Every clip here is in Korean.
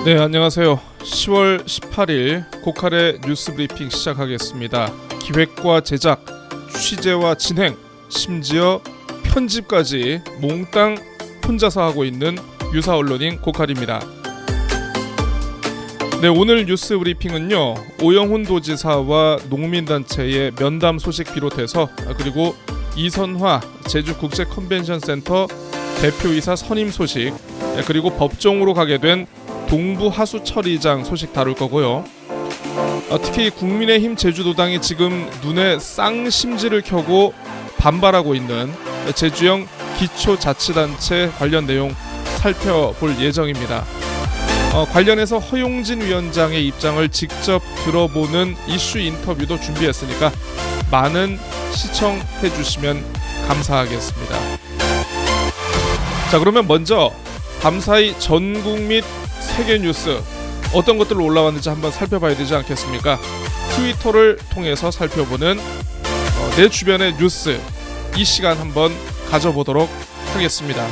네, 안녕하세요. 10월 18일 고칼의 뉴스 브리핑 시작하겠습니다. 기획과 제작, 취재와 진행, 심지어 편집까지 몽땅 혼자서 하고 있는 유사 언론인 고칼입니다. 네, 오늘 뉴스 브리핑은요, 오영훈 도지사와 농민단체의 면담 소식 비롯해서, 그리고 이선화 제주국제컨벤션센터 대표이사 선임 소식, 그리고 법정으로 가게 된 동부하수처리장 소식 다룰 거고요. 특히 국민의힘 제주도당이 지금 눈에 쌍심지를 켜고 반발하고 있는 제주형 기초자치단체 관련 내용 살펴볼 예정입니다. 관련해서 허용진 위원장의 입장을 직접 들어보는 이슈 인터뷰도 준비했으니까 많은 시청해 주시면 감사하겠습니다. 자, 그러면 먼저 밤사이 전국 및 세계 뉴스 어떤 것들로 올라왔는지 한번 살펴봐야 되지 않겠습니까? 트위터를 통해서 살펴보는 내 주변의 뉴스, 이 시간 한번 가져보도록 하겠습니다.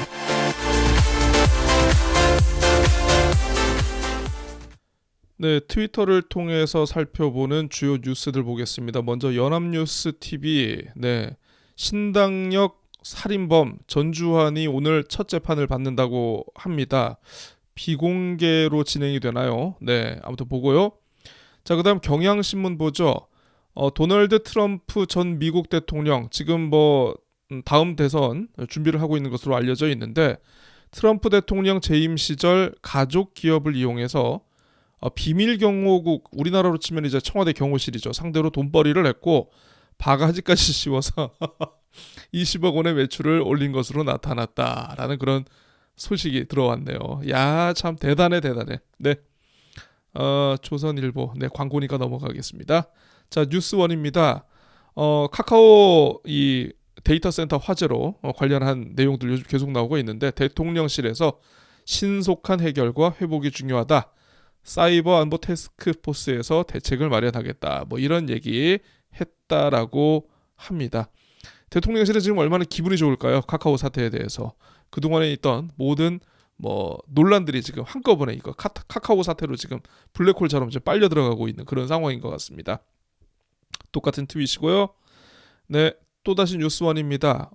네, 트위터를 통해서 살펴보는 주요 뉴스들 보겠습니다. 먼저 연합뉴스TV, 네, 신당역 살인범 전주환이 오늘 첫 재판을 받는다고 합니다. 비공개로 진행이 되나요? 네, 아무튼 보고요. 자, 그다음 경향신문 보죠. 도널드 트럼프 전 미국 대통령 지금 다음 대선 준비를 하고 있는 것으로 알려져 있는데, 트럼프 대통령 재임 시절 가족 기업을 이용해서 비밀 경호국, 우리나라로 치면 이제 청와대 경호실이죠, 상대로 돈벌이를 했고 바가지까지 씌워서 20억 원의 매출을 올린 것으로 나타났다라는 그런 소식이 들어왔네요. 야, 참 대단해. 네, 조선일보, 네, 광고니까 넘어가겠습니다. 자, 뉴스원입니다. 카카오 이 데이터 센터 화재로 관련한 내용들 요즘 계속 나오고 있는데, 대통령실에서 신속한 해결과 회복이 중요하다, 사이버 안보 태스크포스에서 대책을 마련하겠다, 이런 얘기 했다라고 합니다. 대통령실은 지금 얼마나 기분이 좋을까요? 카카오 사태에 대해서 그동안에 있던 모든 논란들이 지금 한꺼번에 이거 카카오 사태로 지금 블랙홀처럼 이제 빨려 들어가고 있는 그런 상황인 것 같습니다. 똑같은 트윗이고요. 네, 또다시 뉴스원입니다.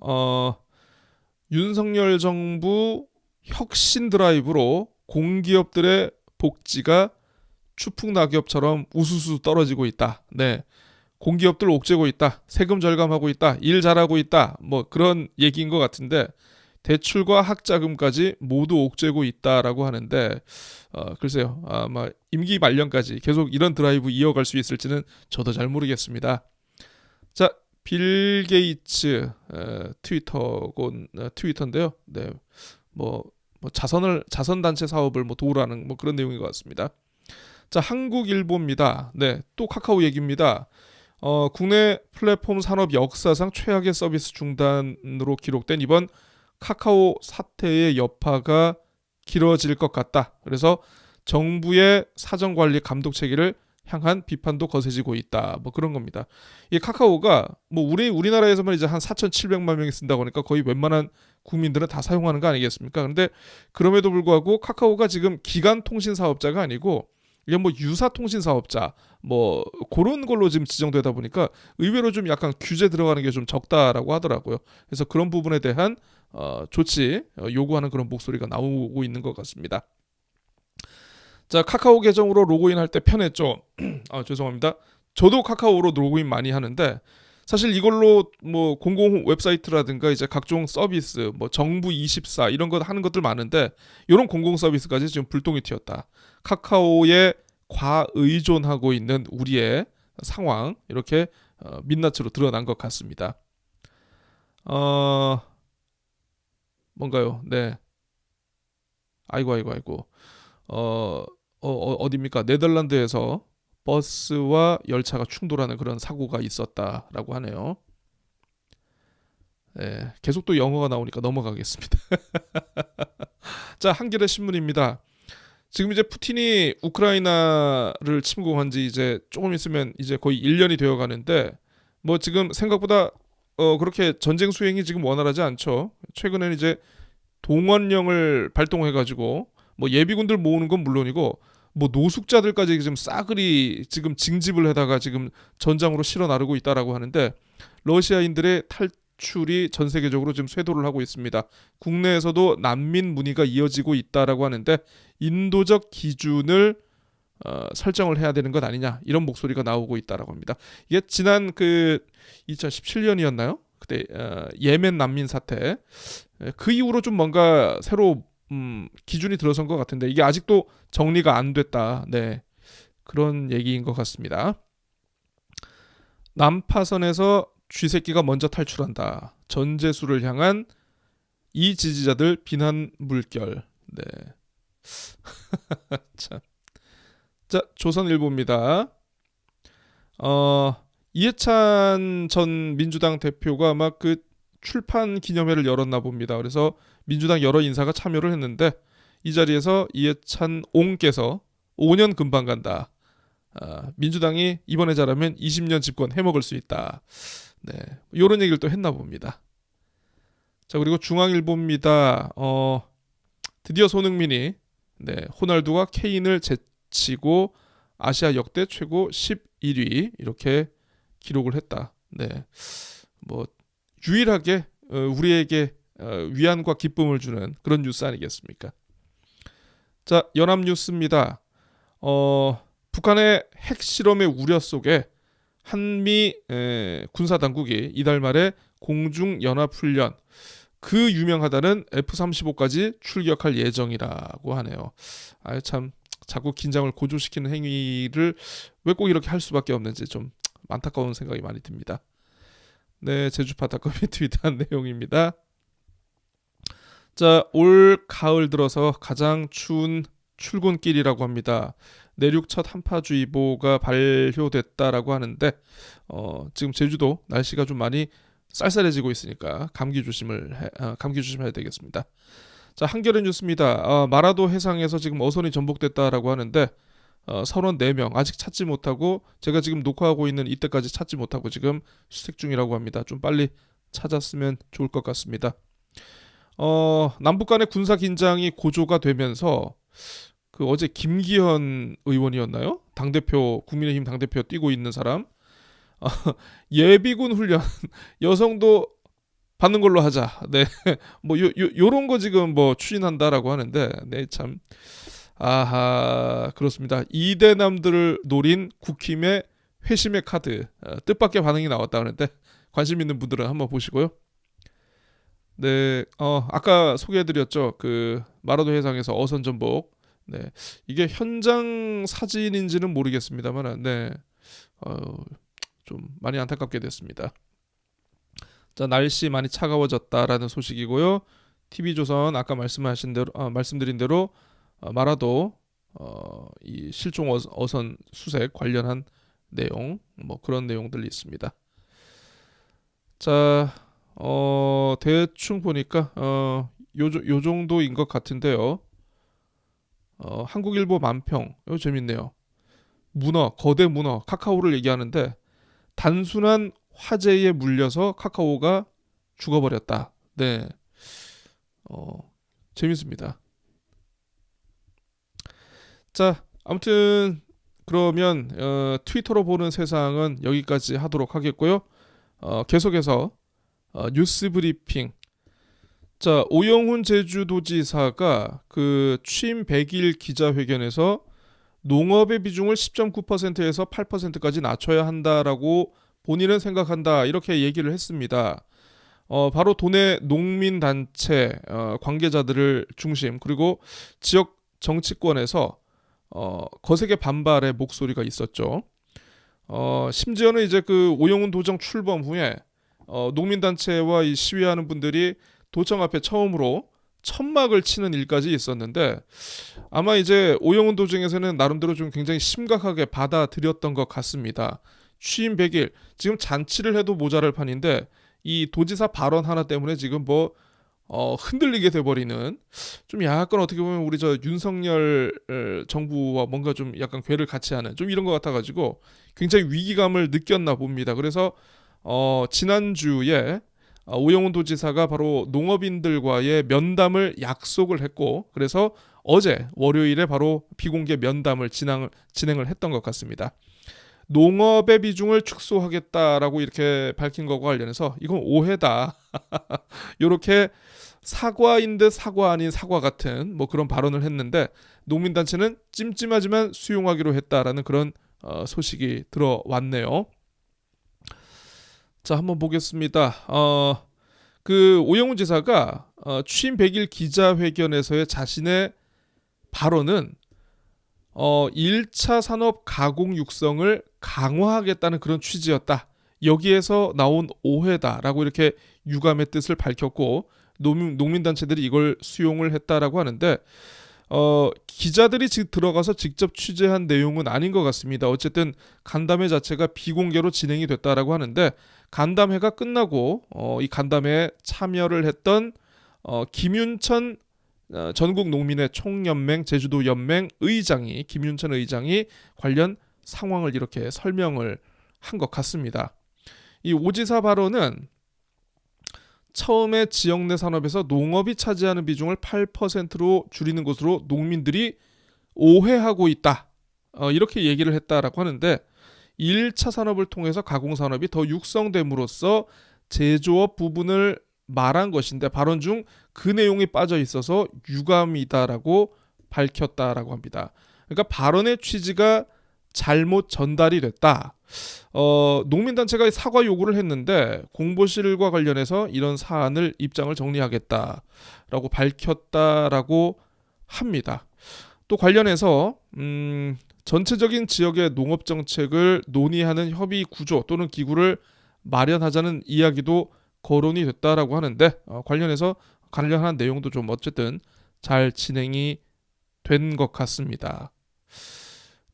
윤석열 정부 혁신 드라이브로 공기업들의 복지가 추풍 낙엽처럼 우수수 떨어지고 있다. 네, 공기업들 옥죄고 있다, 세금 절감하고 있다, 일 잘하고 있다, 그런 얘기인 것 같은데, 대출과 학자금까지 모두 옥죄고 있다라고 하는데, 글쎄요, 아마 임기 말년까지 계속 이런 드라이브 이어갈 수 있을지는 저도 잘 모르겠습니다. 자, 빌 게이츠 트위터인데요. 네, 자선 단체 사업을 도우라는 그런 내용인 것 같습니다. 자, 한국일보입니다. 네, 또 카카오 얘기입니다. 국내 플랫폼 산업 역사상 최악의 서비스 중단으로 기록된 이번 카카오 사태의 여파가 길어질 것 같다. 그래서 정부의 사정관리 감독 체계를 향한 비판도 거세지고 있다. 그런 겁니다. 이 카카오가 우리나라에서만 이제 한 4,700만 명이 쓴다고 하니까 거의 웬만한 국민들은 다 사용하는 거 아니겠습니까? 그런데 그럼에도 불구하고 카카오가 지금 기간 통신 사업자가 아니고 이게 유사 통신 사업자 그런 걸로 지금 지정되다 보니까 의외로 좀 약간 규제 들어가는 게 좀 적다라고 하더라고요. 그래서 그런 부분에 대한 조치 요구하는 그런 목소리가 나오고 있는 것 같습니다. 자, 카카오 계정으로 로그인할 때 편했죠. 죄송합니다. 저도 카카오로 로그인 많이 하는데, 사실 이걸로 공공 웹사이트라든가 이제 각종 서비스, 정부24 이런 거 하는 것들 많은데, 이런 공공 서비스까지 지금 불똥이 튀었다. 카카오에 과의존하고 있는 우리의 상황, 이렇게 민낯으로 드러난 것 같습니다. 뭔가요? 네. 아이고. 어디입니까? 네덜란드에서 버스와 열차가 충돌하는 그런 사고가 있었다라고 하네요. 네, 계속 또 영어가 나오니까 넘어가겠습니다. 자, 한겨레 신문입니다. 지금 이제 푸틴이 우크라이나를 침공한 지 이제 조금 있으면 이제 거의 1년이 되어 가는데, 지금 생각보다 그렇게 전쟁 수행이 지금 원활하지 않죠. 최근에는 이제 동원령을 발동해가지고 뭐 예비군들 모으는 건 물론이고 뭐 노숙자들까지 지금 싸그리 지금 징집을 해다가 지금 전장으로 실어 나르고 있다라고 하는데 러시아인들의 탈출이 전 세계적으로 지금 쇄도를 하고 있습니다. 국내에서도 난민 문의가 이어지고 있다라고 하는데 인도적 기준을 설정을 해야 되는 것 아니냐 이런 목소리가 나오고 있다라고 합니다. 이게 지난 그 2017년이었나요? 그때 예멘 난민 사태 그 이후로 좀 뭔가 새로 기준이 들어선 것 같은데 이게 아직도 정리가 안 됐다. 네, 그런 얘기인 것 같습니다. 난파선에서 쥐새끼가 먼저 탈출한다. 전재수를 향한 이 지지자들 비난 물결. 네. 참. 자, 조선일보입니다. 이해찬 전 민주당 대표가 아마 그 출판 기념회를 열었나 봅니다. 그래서 민주당 여러 인사가 참여를 했는데 이 자리에서 이해찬 옹께서 5년 금방 간다. 민주당이 이번에 잘하면 20년 집권 해먹을 수 있다. 네, 이런 얘기를 또 했나 봅니다. 자, 그리고 중앙일보입니다. 드디어 손흥민이 네, 호날두가 케인을 제치고 아시아 역대 최고 11위 이렇게 기록을 했다. 네, 뭐 유일하게 우리에게 위안과 기쁨을 주는 그런 뉴스 아니겠습니까? 자, 연합뉴스입니다. 북한의 핵실험의 우려 속에 한미 군사당국이 이달 말에 공중연합훈련 그 유명하다는 F-35까지 출격할 예정이라고 하네요. 아유 참 자꾸 긴장을 고조시키는 행위를 왜 꼭 이렇게 할 수밖에 없는지 좀 안타까운 생각이 많이 듭니다. 네, 제주파닷컴이 트윗한 내용입니다. 자, 올 가을 들어서 가장 추운 출근길이라고 합니다. 내륙 첫 한파주의보가 발효됐다라고 하는데 지금 제주도 날씨가 좀 많이 쌀쌀해지고 있으니까 감기 조심해야 되겠습니다. 자, 한겨레 뉴스입니다. 마라도 해상에서 지금 어선이 전복됐다라고 하는데 34명 아직 찾지 못하고 제가 지금 녹화하고 있는 이때까지 찾지 못하고 지금 수색 중이라고 합니다. 좀 빨리 찾았으면 좋을 것 같습니다. 남북 간의 군사 긴장이 고조가 되면서 그 어제 김기현 의원이었나요? 당대표 국민의힘 당대표 뛰고 있는 사람 예비군 훈련 여성도 받는 걸로 하자. 네, 뭐 요런 거 지금 뭐 추진한다라고 하는데 네 참 아하 그렇습니다. 이대남들을 노린 국힘의 회심의 카드 뜻밖의 반응이 나왔다 하는데 관심 있는 분들은 한번 보시고요. 네, 아까 소개해드렸죠. 그 마라도 해상에서 어선 전복. 네, 이게 현장 사진인지는 모르겠습니다만, 네, 좀 많이 안타깝게 됐습니다. 자, 날씨 많이 차가워졌다라는 소식이고요. TV조선 아까 말씀드린 대로 마라도 이 실종 어선 수색 관련한 내용, 뭐 그런 내용들이 있습니다. 자, 대충 보니까 요 정도인 것 같은데요. 한국일보 만평, 이거 재밌네요. 거대 문어, 카카오를 얘기하는데 단순한 화재에 물려서 카카오가 죽어버렸다. 네, 재밌습니다. 자, 아무튼 그러면 트위터로 보는 세상은 여기까지 하도록 하겠고요. 계속해서 뉴스 브리핑. 자, 오영훈 제주도지사가 그 취임 100일 기자회견에서 농업의 비중을 10.9%에서 8%까지 낮춰야 한다라고 본인은 생각한다 이렇게 얘기를 했습니다. 바로 도내 농민단체 관계자들을 중심 그리고 지역 정치권에서 거세게 반발의 목소리가 있었죠. 심지어는 이제 그 오영훈 도정 출범 후에 농민단체와 이 시위하는 분들이 도청 앞에 처음으로 천막을 치는 일까지 있었는데 아마 이제 오영훈 도정에서는 나름대로 좀 굉장히 심각하게 받아들였던 것 같습니다. 취임 100일 지금 잔치를 해도 모자랄 판인데 이 도지사 발언 하나 때문에 지금 뭐 흔들리게 돼버리는 좀 약간 어떻게 보면 우리 저 윤석열 정부와 뭔가 좀 약간 궤를 같이 하는 좀 이런 것 같아가지고 굉장히 위기감을 느꼈나 봅니다. 그래서 지난주에 오영훈 도지사가 바로 농업인들과의 면담을 약속을 했고 그래서 어제 월요일에 바로 비공개 면담을 진행을 했던 것 같습니다. 농업의 비중을 축소하겠다라고 이렇게 밝힌 것과 관련해서 이건 오해다. 이렇게 사과인 듯 사과 아닌 사과 같은 뭐 그런 발언을 했는데 농민단체는 찜찜하지만 수용하기로 했다라는 그런 소식이 들어왔네요. 자, 한번 보겠습니다. 그 오영훈 지사가 취임 100일 기자회견에서의 자신의 발언은 1차 산업 가공 육성을 강화하겠다는 그런 취지였다. 여기에서 나온 오해다라고 이렇게 유감의 뜻을 밝혔고 농민단체들이 이걸 수용을 했다라고 하는데 기자들이 들어가서 직접 취재한 내용은 아닌 것 같습니다. 어쨌든 간담회 자체가 비공개로 진행이 됐다라고 하는데 간담회가 끝나고 이 간담회에 참여를 했던 김윤천 전국 농민의 총연맹 제주도 연맹 의장이 김윤천 의장이 관련 상황을 이렇게 설명을 한 것 같습니다. 이 오지사 발언은 처음에 지역 내 산업에서 농업이 차지하는 비중을 8%로 줄이는 것으로 농민들이 오해하고 있다. 이렇게 얘기를 했다라고 하는데 1차 산업을 통해서 가공산업이 더 육성됨으로써 제조업 부분을 말한 것인데 발언 중 그 내용이 빠져 있어서 유감이다라고 밝혔다라고 합니다. 그러니까 발언의 취지가 잘못 전달이 됐다. 농민단체가 사과 요구를 했는데 공보실과 관련해서 이런 사안을 입장을 정리하겠다라고 밝혔다라고 합니다. 또 관련해서 전체적인 지역의 농업 정책을 논의하는 협의 구조 또는 기구를 마련하자는 이야기도 거론이 됐다라고 하는데 관련해서 관련한 내용도 좀 어쨌든 잘 진행이 된 것 같습니다.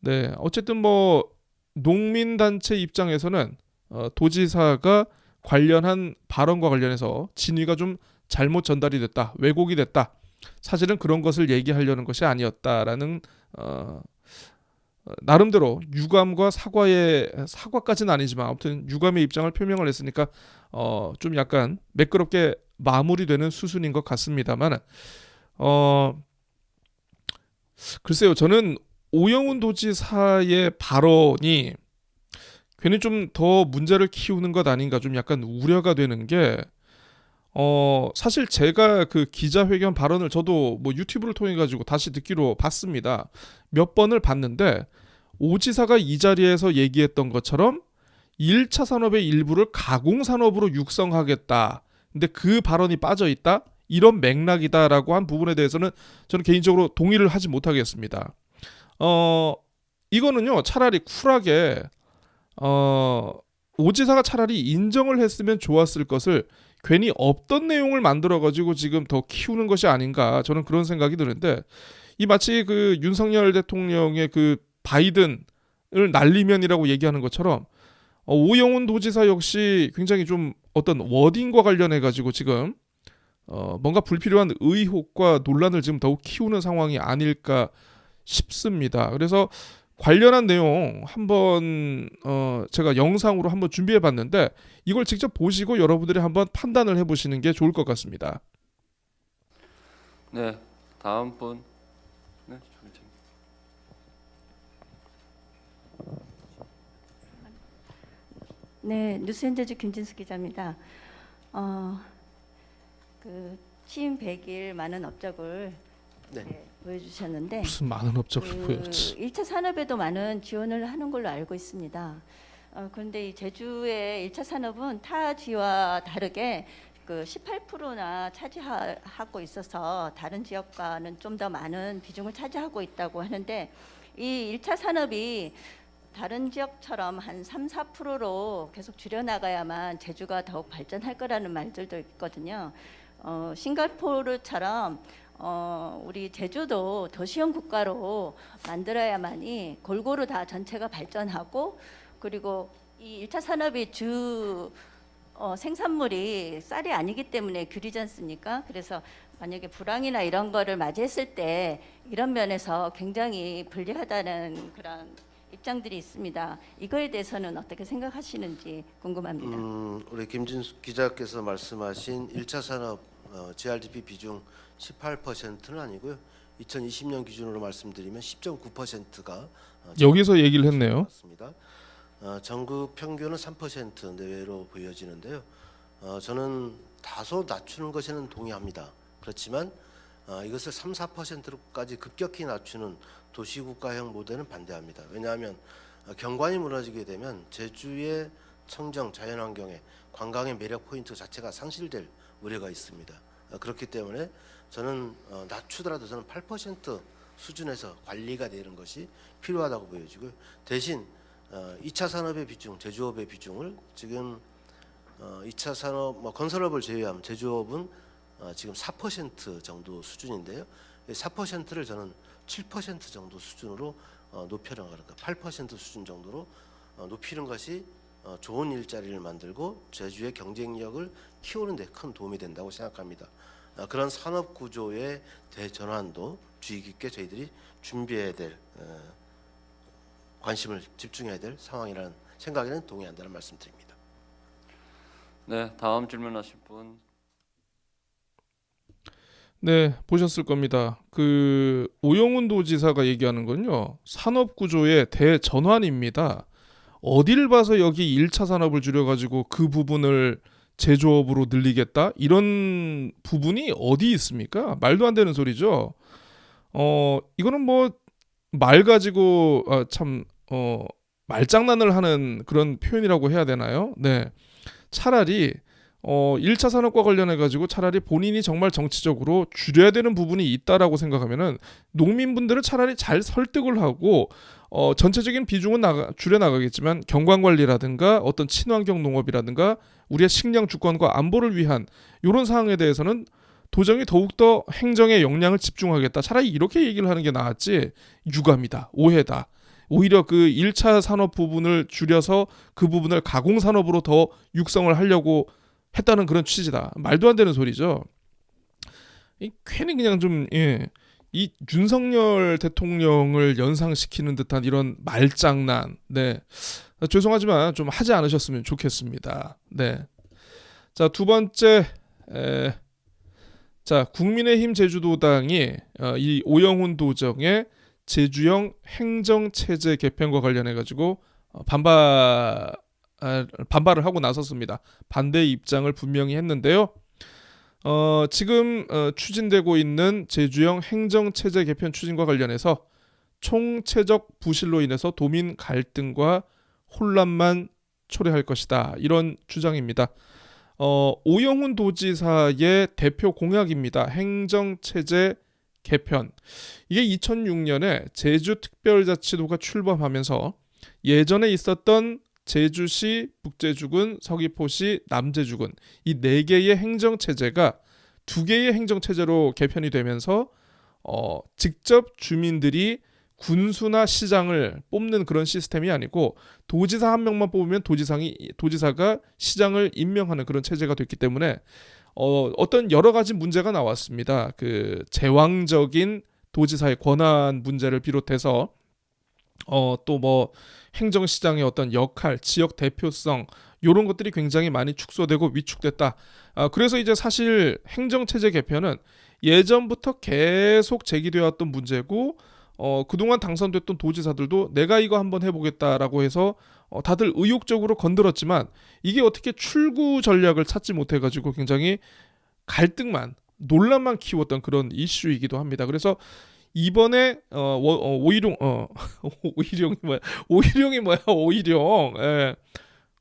네, 어쨌든 뭐 농민단체 입장에서는 도지사가 관련한 발언과 관련해서 진위가 좀 잘못 전달이 됐다, 왜곡이 됐다. 사실은 그런 것을 얘기하려는 것이 아니었다라는 나름대로 유감과 사과까지는 아니지만 아무튼 유감의 입장을 표명을 했으니까 좀 약간 매끄럽게 마무리되는 수순인 것 같습니다만 글쎄요, 저는 오영훈 도지사의 발언이 괜히 좀 더 문제를 키우는 것 아닌가 좀 약간 우려가 되는 게 사실 제가 그 기자회견 발언을 저도 뭐 유튜브를 통해 가지고 다시 듣기로 봤습니다. 몇 번을 봤는데 오 지사가 이 자리에서 얘기했던 것처럼 1차 산업의 일부를 가공산업으로 육성하겠다. 근데 그 발언이 빠져 있다. 이런 맥락이다라고 한 부분에 대해서는 저는 개인적으로 동의를 하지 못하겠습니다. 이거는요 차라리 쿨하게 오 지사가 차라리 인정을 했으면 좋았을 것을 괜히 없던 내용을 만들어가지고 지금 더 키우는 것이 아닌가 저는 그런 생각이 드는데 이 마치 그 윤석열 대통령의 그 바이든을 날리면이라고 얘기하는 것처럼 오영훈 도지사 역시 굉장히 좀 어떤 워딩과 관련해 가지고 지금 뭔가 불필요한 의혹과 논란을 지금 더욱 키우는 상황이 아닐까 싶습니다. 그래서 관련한 내용 한번 제가 영상으로 한번 준비해 봤는데 이걸 직접 보시고 여러분들이 한번 판단을 해보시는 게 좋을 것 같습니다. 네, 다음 분. 네, 네, 뉴스엔데즈 김진수 기자입니다. 그 취임 100일 많은 업적을 보여주셨는데 무슨 많은 업적을 보였지. 1차 산업에도 많은 지원을 하는 걸로 알고 있습니다. 그런데 이 제주의 1차 산업은 타 지와 다르게 그 18%나 차지하고 있어서 다른 지역과는 좀 더 많은 비중을 차지하고 있다고 하는데 이 1차 산업이 다른 지역처럼 한 3, 4%로 계속 줄여나가야만 제주가 더욱 발전할 거라는 말들도 있거든요. 싱가포르처럼 우리 제주도 도시형 국가로 만들어야만이 골고루 다 전체가 발전하고 그리고 이 1차 산업이 주 생산물이 쌀이 아니기 때문에 귤이지 않습니까? 그래서 만약에 불황이나 이런 거를 맞이했을 때 이런 면에서 굉장히 불리하다는 그런 입장들이 있습니다. 이거에 대해서는 어떻게 생각하시는지 궁금합니다. 우리 김진수 기자께서 말씀하신 1차 산업 GRDP 비중 18%는 아니고요. 2020년 기준으로 말씀드리면 10.9%가 여기서 얘기를 했네요. 맞습니다. 전국 평균은 3% 내외로 보여지는데요. 저는 다소 낮추는 것에는 동의합니다. 그렇지만 이것을 3, 4%까지 급격히 낮추는 도시국가형 모델은 반대합니다. 왜냐하면 경관이 무너지게 되면 제주의 청정 자연환경에 관광의 매력 포인트 자체가 상실될 우려가 있습니다. 그렇기 때문에 저는 낮추더라도 저는 8% 수준에서 관리가 되는 것이 필요하다고 보여지고요. 대신 2차 산업의 비중, 제조업의 비중을 지금 2차 산업, 건설업을 제외하면 제조업은 지금 4% 정도 수준인데요. 4%를 저는 7% 정도 수준으로 높여나가는 것, 8% 수준 정도로 높이는 것이 좋은 일자리를 만들고 제주의 경쟁력을 키우는 데 큰 도움이 된다고 생각합니다. 그런 산업 구조의 대전환도 주의 깊게 저희들이 준비해야 될 관심을 집중해야 될 상황이라는 생각에는 동의한다는 말씀드립니다. 네, 다음 질문하실 분. 네, 보셨을 겁니다. 그 오영훈 도지사가 얘기하는 건요. 산업 구조의 대전환입니다. 어딜 봐서 여기 1차 산업을 줄여가지고 그 부분을 제조업으로 늘리겠다? 이런 부분이 어디 있습니까? 말도 안 되는 소리죠. 이거는 뭐 말 가지고 말장난을 하는 그런 표현이라고 해야 되나요? 네. 차라리 1차 산업과 관련해 가지고 차라리 본인이 정말 정치적으로 줄여야 되는 부분이 있다라고 생각하면은 농민분들은 차라리 잘 설득을 하고 전체적인 비중은 줄여 나가겠지만 경관 관리라든가 어떤 친환경 농업이라든가 우리의 식량 주권과 안보를 위한 이런 사항에 대해서는 도정이 더욱더 행정의 역량을 집중하겠다. 차라리 이렇게 얘기를 하는 게 나았지. 유감이다. 오해다. 오히려 그 1차 산업 부분을 줄여서 그 부분을 가공산업으로 더 육성을 하려고 했다는 그런 취지다. 말도 안 되는 소리죠. 괜히 그냥 이 윤석열 대통령을 연상시키는 듯한 이런 말장난. 네. 죄송하지만 좀 하지 않으셨으면 좋겠습니다. 네. 자, 두 번째 국민의힘 제주도당이 이 오영훈 도정의 제주형 행정체제 개편과 관련해 가지고 반발을 하고 나섰습니다. 반대 입장을 분명히 했는데요. 지금 추진되고 있는 제주형 행정체제 개편 추진과 관련해서 총체적 부실로 인해서 도민 갈등과 혼란만 초래할 것이다. 이런 주장입니다. 오영훈 도지사의 대표 공약입니다. 행정체제 개편. 이게 2006년에 제주특별자치도가 출범하면서 예전에 있었던 제주시, 북제주군, 서귀포시, 남제주군 이 4개의 행정체제가 2개의 행정체제로 개편이 되면서 직접 주민들이 군수나 시장을 뽑는 그런 시스템이 아니고 도지사 한 명만 뽑으면 도지사가 시장을 임명하는 그런 체제가 됐기 때문에 어떤 여러 가지 문제가 나왔습니다. 그 제왕적인 도지사의 권한 문제를 비롯해서 또 뭐 행정시장의 어떤 역할, 지역 대표성 이런 것들이 굉장히 많이 축소되고 위축됐다. 그래서 이제 사실 행정체제 개편은 예전부터 계속 제기되어 왔던 문제고 그동안 당선됐던 도지사들도 내가 이거 한번 해보겠다라고 해서 다들 의욕적으로 건드렸지만 이게 어떻게 출구 전략을 찾지 못해가지고 굉장히 갈등만 논란만 키웠던 그런 이슈이기도 합니다. 그래서 이번에 오일용 예.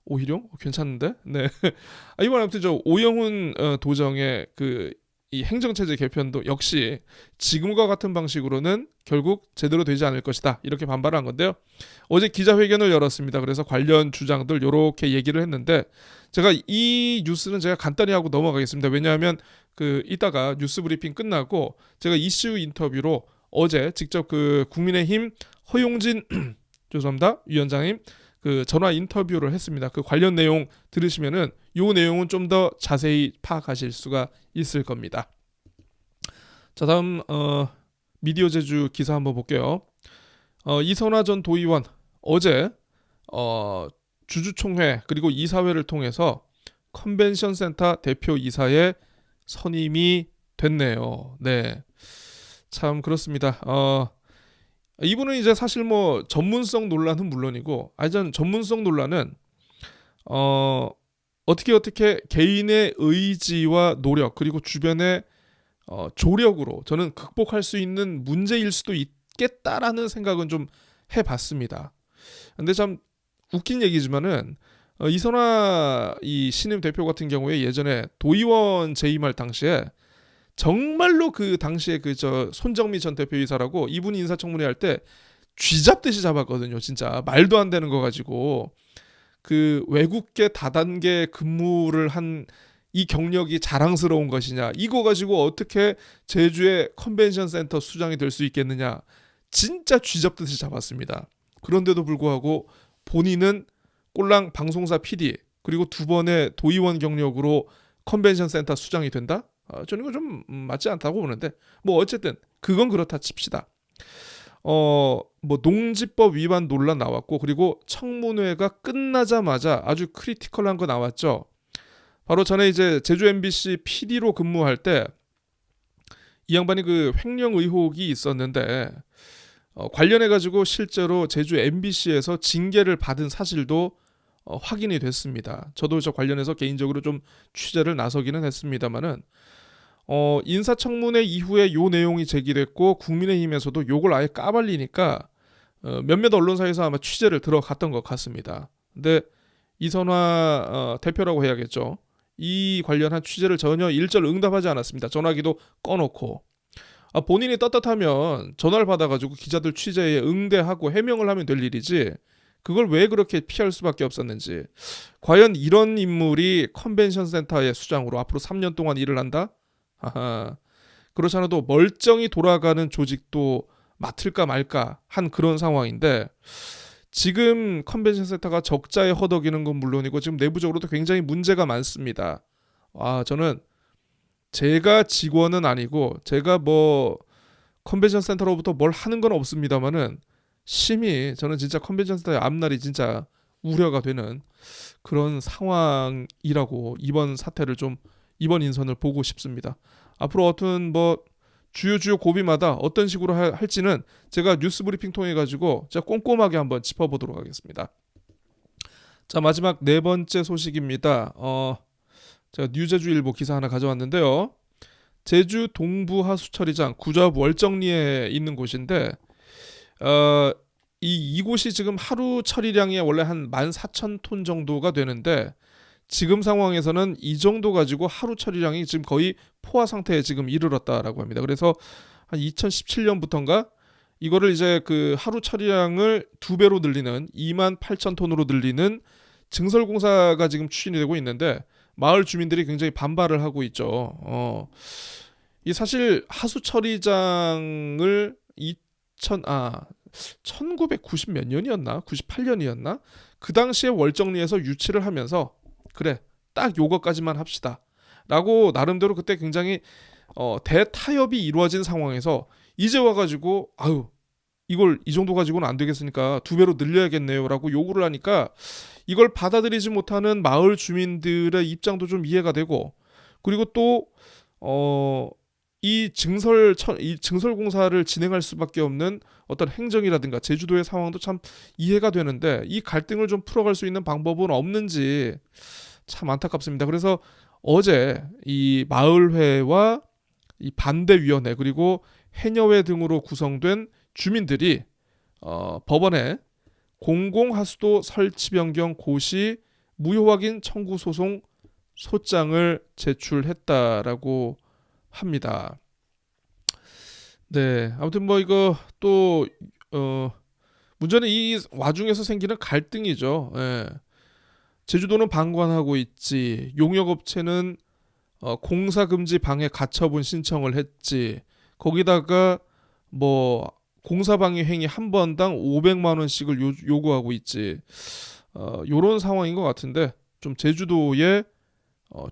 오일용 괜찮은데 네 이번 아무튼 저 오영훈 도정의 이 행정체제 개편도 역시 지금과 같은 방식으로는 결국 제대로 되지 않을 것이다 이렇게 반발을 한 건데요. 어제 기자회견을 열었습니다. 그래서 관련 주장들 이렇게 얘기를 했는데 제가 이 뉴스는 제가 간단히 하고 넘어가겠습니다. 왜냐하면 이따가 뉴스 브리핑 끝나고 제가 이슈 인터뷰로 어제 직접 국민의힘 허용진 죄송합니다 위원장님 전화 인터뷰를 했습니다. 그 관련 내용 들으시면은 요 내용은 좀 더 자세히 파악하실 수가 있을 겁니다. 자, 다음 미디어 제주 기사 한번 볼게요. 이선화 전 도의원 어제 주주총회 그리고 이사회를 통해서 컨벤션 센터 대표 이사에 선임이 됐네요. 네. 참 그렇습니다. 이분은 이제 사실 뭐 전문성 논란은 물론이고, 전 전문성 논란은 어떻게 개인의 의지와 노력 그리고 주변의 조력으로 저는 극복할 수 있는 문제일 수도 있겠다라는 생각은 좀 해봤습니다. 근데 참 웃긴 얘기지만은 이선화 이 신임 대표 같은 경우에 예전에 도의원 재임할 당시에 정말로 그 당시에 손정미 전 대표이사라고 이분이 인사청문회 할 때 쥐잡듯이 잡았거든요. 진짜 말도 안 되는 거 가지고 그 외국계 다단계 근무를 한 이 경력이 자랑스러운 것이냐, 이거 가지고 어떻게 제주의 컨벤션 센터 수장이 될 수 있겠느냐, 진짜 쥐잡듯이 잡았습니다. 그런데도 불구하고 본인은 꼴랑 방송사 PD 그리고 2번의 도의원 경력으로 컨벤션 센터 수장이 된다? 저는 이거 좀 맞지 않다고 보는데, 뭐 어쨌든 그건 그렇다 칩시다. 뭐 농지법 위반 논란 나왔고, 그리고 청문회가 끝나자마자 아주 크리티컬한 거 나왔죠. 바로 전에 이제 제주 MBC PD로 근무할 때 이 양반이 그 횡령 의혹이 있었는데 관련해 가지고 실제로 제주 MBC에서 징계를 받은 사실도 확인이 됐습니다. 저도 저 관련해서 개인적으로 좀 취재를 나서기는 했습니다만은 인사청문회 이후에 요 내용이 제기됐고 국민의힘에서도 요걸 아예 까발리니까 몇몇 언론사에서 아마 취재를 들어갔던 것 같습니다. 근데 이선화 대표라고 해야겠죠. 이 관련한 취재를 전혀 일절 응답하지 않았습니다. 전화기도 꺼놓고 본인이 떳떳하면 전화를 받아가지고 기자들 취재에 응대하고 해명을 하면 될 일이지 그걸 왜 그렇게 피할 수밖에 없었는지, 과연 이런 인물이 컨벤션 센터의 수장으로 앞으로 3년 동안 일을 한다? 그렇지 않아도 멀쩡히 돌아가는 조직도 맡을까 말까 한 그런 상황인데, 지금 컨벤션 센터가 적자에 허덕이는 건 물론이고 지금 내부적으로도 굉장히 문제가 많습니다. 저는 제가 직원은 아니고 제가 뭐 컨벤션 센터로부터 뭘 하는 건 없습니다만은 심히 저는 진짜 컨벤션 센터의 앞날이 진짜 우려가 되는 그런 상황이라고 이번 인선을 보고 싶습니다. 앞으로 어떤 뭐 주요 고비마다 어떤 식으로 할지는 제가 뉴스 브리핑 통해 가지고 제가 꼼꼼하게 한번 짚어보도록 하겠습니다. 자, 마지막 네 번째 소식입니다. 제가 뉴제주일보 기사 하나 가져왔는데요. 제주 동부 하수처리장 구좌읍 월정리에 있는 곳인데 이곳이 지금 하루 처리량이 원래 한 14,000톤 정도가 되는데 지금 상황에서는 이 정도 가지고 하루 처리량이 지금 거의 포화 상태에 지금 이르렀다라고 합니다. 그래서 한 2017년부터인가 이거를 이제 그 하루 처리량을 2배로 늘리는 28,000톤으로 늘리는 증설공사가 지금 추진이 되고 있는데 마을 주민들이 굉장히 반발을 하고 있죠. 이 사실 하수 처리장을 1990 몇 년이었나? 98년이었나? 그 당시에 월정리에서 유치를 하면서 그래, 딱 요거까지만 합시다 라고 나름대로 그때 굉장히 대타협이 이루어진 상황에서 이제 와가지고 이걸 이 정도 가지고는 안 되겠으니까 2배로 늘려야겠네요 라고 요구를 하니까 이걸 받아들이지 못하는 마을 주민들의 입장도 좀 이해가 되고, 그리고 또 이 증설공사를 진행할 수밖에 없는 어떤 행정이라든가 제주도의 상황도 참 이해가 되는데 이 갈등을 좀 풀어갈 수 있는 방법은 없는지 참 안타깝습니다. 그래서 어제 이 마을회와 이 반대위원회 그리고 해녀회 등으로 구성된 주민들이 법원에 공공하수도 설치 변경 고시 무효 확인 청구 소송 소장을 제출했다라고 합니다. 네, 아무튼 뭐 이거 또 문제는 이 와중에서 생기는 갈등이죠. 예. 제주도는 방관하고 있지, 용역업체는 공사 금지 방해 가처분 신청을 했지, 거기다가 뭐 공사 방해 행위 한 번당 500만 원씩을 요구하고 있지. 요런 상황인 것 같은데 좀 제주도의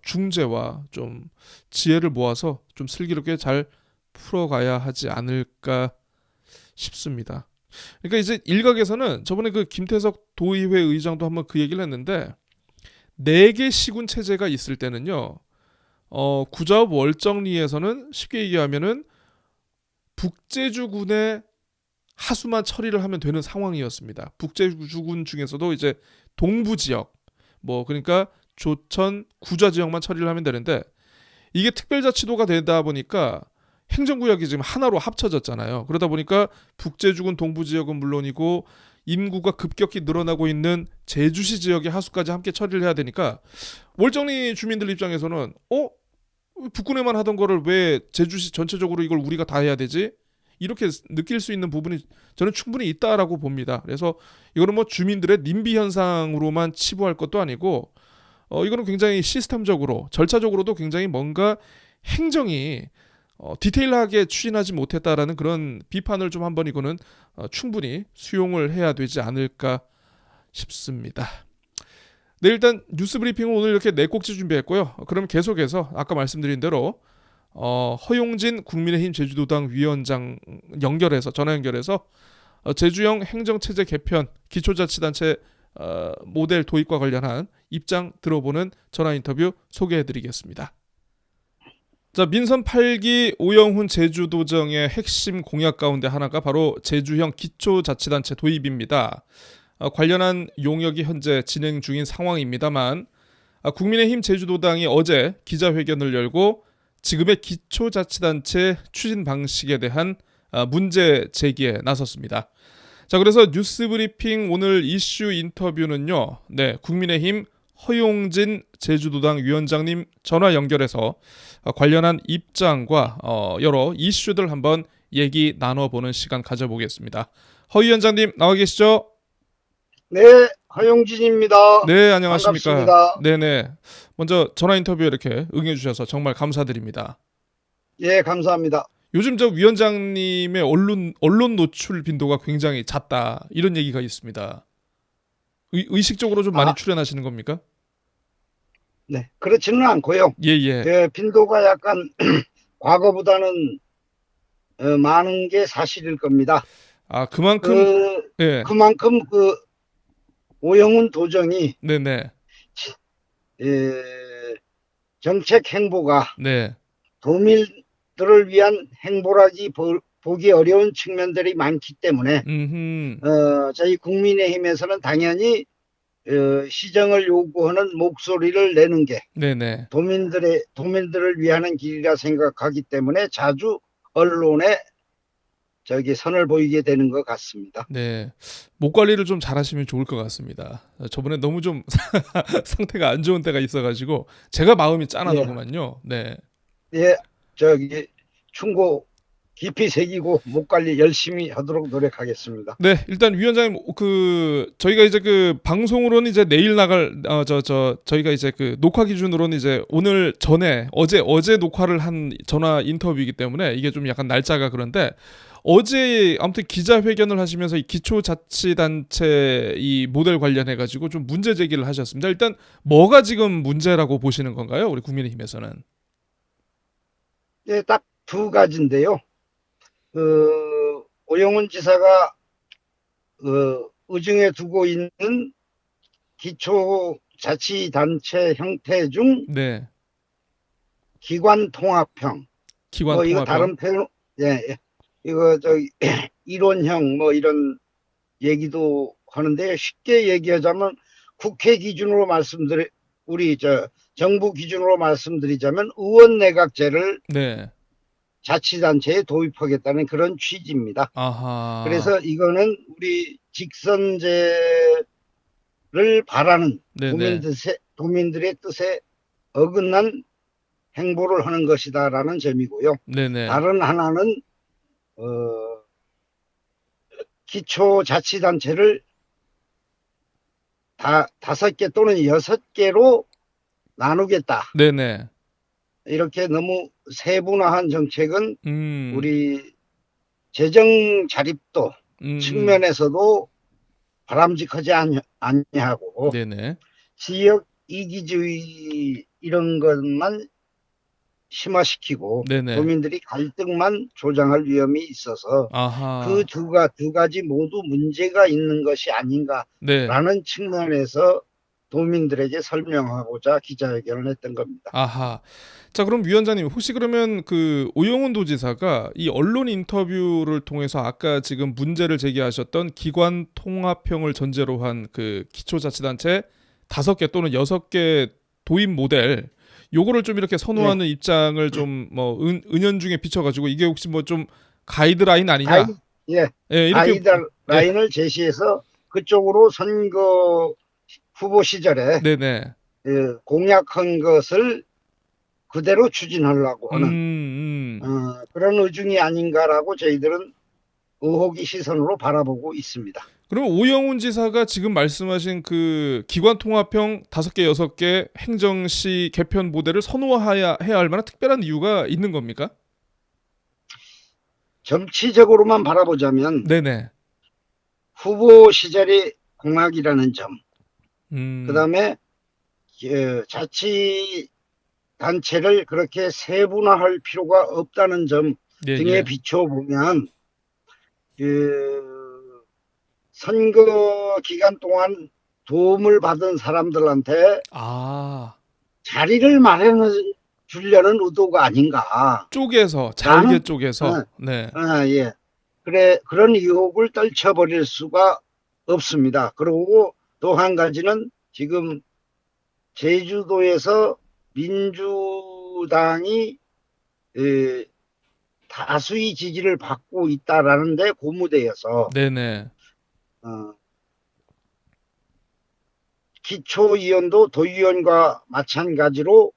중재와 좀 지혜를 모아서 좀 슬기롭게 잘 풀어가야 하지 않을까 싶습니다. 그러니까 이제 일각에서는 저번에 그 김태석 도의회 의장도 한번 그 얘기를 했는데 4개 시군 체제가 있을 때는요. 구자업 월정리에서는 쉽게 얘기하면은 북제주군의 하수만 처리를 하면 되는 상황이었습니다. 북제주군 중에서도 이제 동부 지역, 뭐 그러니까 조천, 구좌 지역만 처리를 하면 되는데 이게 특별자치도가 되다 보니까 행정구역이 지금 하나로 합쳐졌잖아요. 그러다 보니까 북제주군 동부 지역은 물론이고 인구가 급격히 늘어나고 있는 제주시 지역의 하수까지 함께 처리를 해야 되니까 월정리 주민들 입장에서는 북군에만 하던 거를 왜 제주시 전체적으로 이걸 우리가 다 해야 되지? 이렇게 느낄 수 있는 부분이 저는 충분히 있다라고 봅니다. 그래서 이거는 뭐 주민들의 님비 현상으로만 치부할 것도 아니고 이거는 굉장히 시스템적으로 절차적으로도 굉장히 뭔가 행정이 디테일하게 추진하지 못했다라는 그런 비판을 좀 한번 이거는 충분히 수용을 해야 되지 않을까 싶습니다. 네, 일단 뉴스 브리핑은 오늘 이렇게 4꼭지 준비했고요. 그럼 계속해서 아까 말씀드린 대로 허용진 국민의힘 제주도당 위원장 전화 연결해서 제주형 행정체제 개편 기초자치단체 모델 도입과 관련한 입장 들어보는 전화 인터뷰 소개해드리겠습니다. 자, 민선 8기 오영훈 제주도정의 핵심 공약 가운데 하나가 바로 제주형 기초자치단체 도입입니다. 관련한 용역이 현재 진행 중인 상황입니다만 국민의힘 제주도당이 어제 기자회견을 열고 지금의 기초자치단체 추진 방식에 대한 문제 제기에 나섰습니다. 자, 그래서 뉴스브리핑 오늘 이슈 인터뷰는요. 네, 국민의힘 허용진 제주도당 위원장님 전화 연결해서 관련한 입장과 여러 이슈들 한번 얘기 나눠보는 시간 가져보겠습니다. 허 위원장님 나와 계시죠? 네, 허용진입니다. 네, 안녕하십니까? 반갑습니다. 네네. 먼저 전화 인터뷰에 이렇게 응해주셔서 정말 감사드립니다. 예, 감사합니다. 요즘 저 위원장님의 언론 노출 빈도가 굉장히 잦다 이런 얘기가 있습니다. 의식적으로 좀 많이 출연하시는 겁니까? 네, 그렇지는 않고요. 예예. 예, 빈도가 약간 과거보다는 많은 게 사실일 겁니다. 아 그만큼 예. 그만큼 오영훈 도정이 네네. 정책 행보가 네. 도민들을 위한 행보라기 보기 어려운 측면들이 많기 때문에 저희 국민의힘에서는 당연히 시정을 요구하는 목소리를 내는 게 네네. 도민들을 위하는 길이라 생각하기 때문에 자주 언론에 선을 보이게 되는 것 같습니다. 네. 목 관리를 좀 잘하시면 좋을 것 같습니다. 저번에 너무 좀 상태가 안 좋은 때가 있어가지고 제가 마음이 짠하더구만요. 네. 예, 충고 깊이 새기고 목 관리 열심히 하도록 노력하겠습니다. 네, 일단 위원장님 저희가 이제 방송으로는 이제 내일 나갈 저희가 이제 녹화 기준으로는 이제 오늘 전에 어제 녹화를 한 전화 인터뷰이기 때문에 이게 좀 약간 날짜가 그런데 어제 아무튼 기자회견을 하시면서 이 기초자치단체 이 모델 관련해 가지고 좀 문제 제기를 하셨습니다. 일단 뭐가 지금 문제라고 보시는 건가요? 우리 국민의힘에서는. 예, 딱 2가지인데요. 오영훈 지사가 의중에 두고 있는 기초자치단체 형태 중 네. 기관 통합형. 기관 이거 통합형. 다른 표현, 예. 이거 이론형 이런 얘기도 하는데 쉽게 얘기하자면 국회 기준으로 우리 정부 기준으로 말씀드리자면 의원 내각제를 네. 자치단체에 도입하겠다는 그런 취지입니다. 아하. 그래서 이거는 우리 직선제를 바라는 도민들의 뜻에 어긋난 행보를 하는 것이다라는 점이고요. 네네. 다른 하나는 기초자치단체를 5개 또는 6개로 나누겠다. 네네. 이렇게 너무 세분화한 정책은 우리 재정 자립도 측면에서도 바람직하지 않냐고. 네네. 지역 이기주의 이런 것만 심화시키고 네네. 도민들이 갈등만 조장할 위험이 있어서 아하. 그 두 가지 모두 문제가 있는 것이 아닌가라는 네. 측면에서 도민들에게 설명하고자 기자회견을 했던 겁니다. 아하. 자, 그럼 위원장님 혹시 그러면 그 오영훈 도지사가 이 언론 인터뷰를 통해서 아까 지금 문제를 제기하셨던 기관 통합형을 전제로 한 그 기초자치단체 5개 또는 6개 도입 모델 요거를 좀 이렇게 선호하는 입장을 좀 뭐 은연중에 비춰가지고 이게 혹시 뭐 좀 가이드라인 가이, 아니냐? 예, 예, 이렇게 예, 가이드라인을 제시해서 그쪽으로 선거 후보 시절에 네네. 공약한 것을 그대로 추진하려고 하는 음. 그런 의중이 아닌가라고 저희들은 의혹의 시선으로 바라보고 있습니다. 그러면 오영훈 지사가 지금 말씀하신 그 기관 통합형 5개, 6개 행정시 개편 모델을 선호해야 할 만한 특별한 이유가 있는 겁니까? 정치적으로만 바라보자면 네네. 후보 시절의 공약이라는 점, 음. 그다음에 자치 단체를 그렇게 세분화할 필요가 없다는 점 예, 등에 예. 비춰보면 선거 기간 동안 도움을 받은 사람들한테 아, 자리를 마련해 주려는 의도가 아닌가. 쪼개서 잘게 나는 쪼개서. 네. 예. 그래 그런 의혹을 떨쳐버릴 수가 없습니다. 그리고 또 한 가지는 지금 제주도에서 민주당이 다수의 지지를 받고 있다라는데 고무되어서 네네. 기초의원도 도의원과 마찬가지로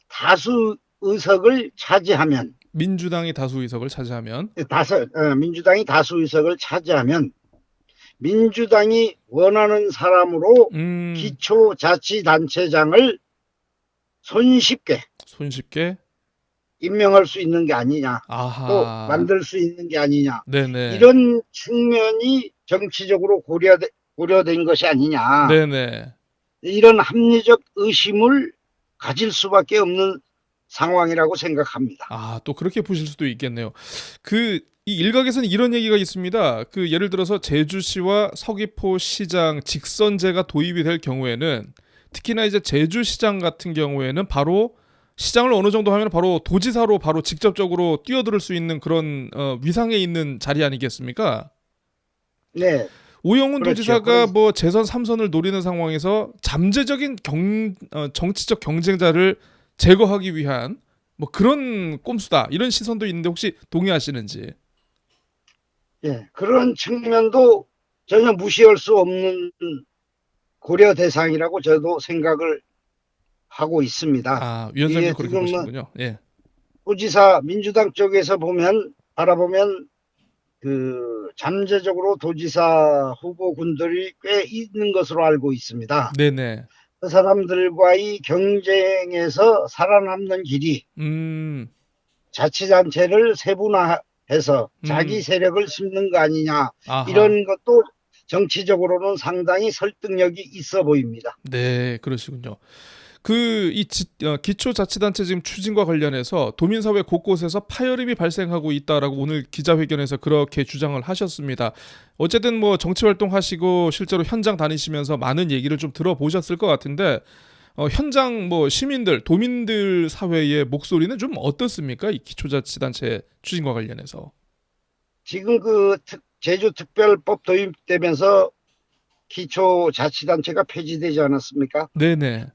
다수 의석을 차지하면 민주당이 다수 의석을 차지하면 민주당이 다수 의석을 차지하면 민주당이 원하는 사람으로 기초자치단체장을 손쉽게 손쉽게 임명할 수 있는 게 아니냐, 아하. 또 만들 수 있는 게 아니냐, 네네. 이런 측면이 정치적으로 고려된 것이 아니냐, 네네. 이런 합리적 의심을 가질 수밖에 없는 상황이라고 생각합니다. 아, 또 그렇게 보실 수도 있겠네요. 이 일각에서는 이런 얘기가 있습니다. 그 예를 들어서 제주시와 서귀포시장 직선제가 도입이 될 경우에는 특히나 이제 제주시장 같은 경우에는 바로 시장을 어느 정도 하면 바로 도지사로 바로 직접적으로 뛰어들 수 있는 그런 위상에 있는 자리 아니겠습니까? 네, 오영훈 그렇죠. 도지사가 뭐 재선 3선을 노리는 상황에서 잠재적인 정치적 경쟁자를 제거하기 위한 뭐 그런 꼼수다 이런 시선도 있는데 혹시 동의하시는지? 예, 그런 측면도 전혀 무시할 수 없는 고려 대상이라고 저도 생각을 하고 있습니다. 아, 위원장님 이게 그렇게 지금 보시는군요. 예. 도지사 민주당 쪽에서 바라보면 그 잠재적으로 도지사 후보군들이 꽤 있는 것으로 알고 있습니다. 네네. 그 사람들과의 경쟁에서 살아남는 길이 자치단체를 세분화해서 자기 세력을 심는 거 아니냐, 아하. 이런 것도 정치적으로는 상당히 설득력이 있어 보입니다. 네, 그러시군요. 기초자치단체 지금 추진과 관련해서 도민사회 곳곳에서 파열음이 발생하고 있다라고 오늘 기자회견에서 그렇게 주장을 하셨습니다. 어쨌든 뭐 정치활동 하시고 실제로 현장 다니시면서 많은 얘기를 좀 들어보셨을 것 같은데 현장 뭐 시민들, 도민들 사회의 목소리는 좀 어떻습니까? 이 기초자치단체 추진과 관련해서. 지금 제주특별법 도입되면서 기초자치단체가 폐지되지 않았습니까? 네네.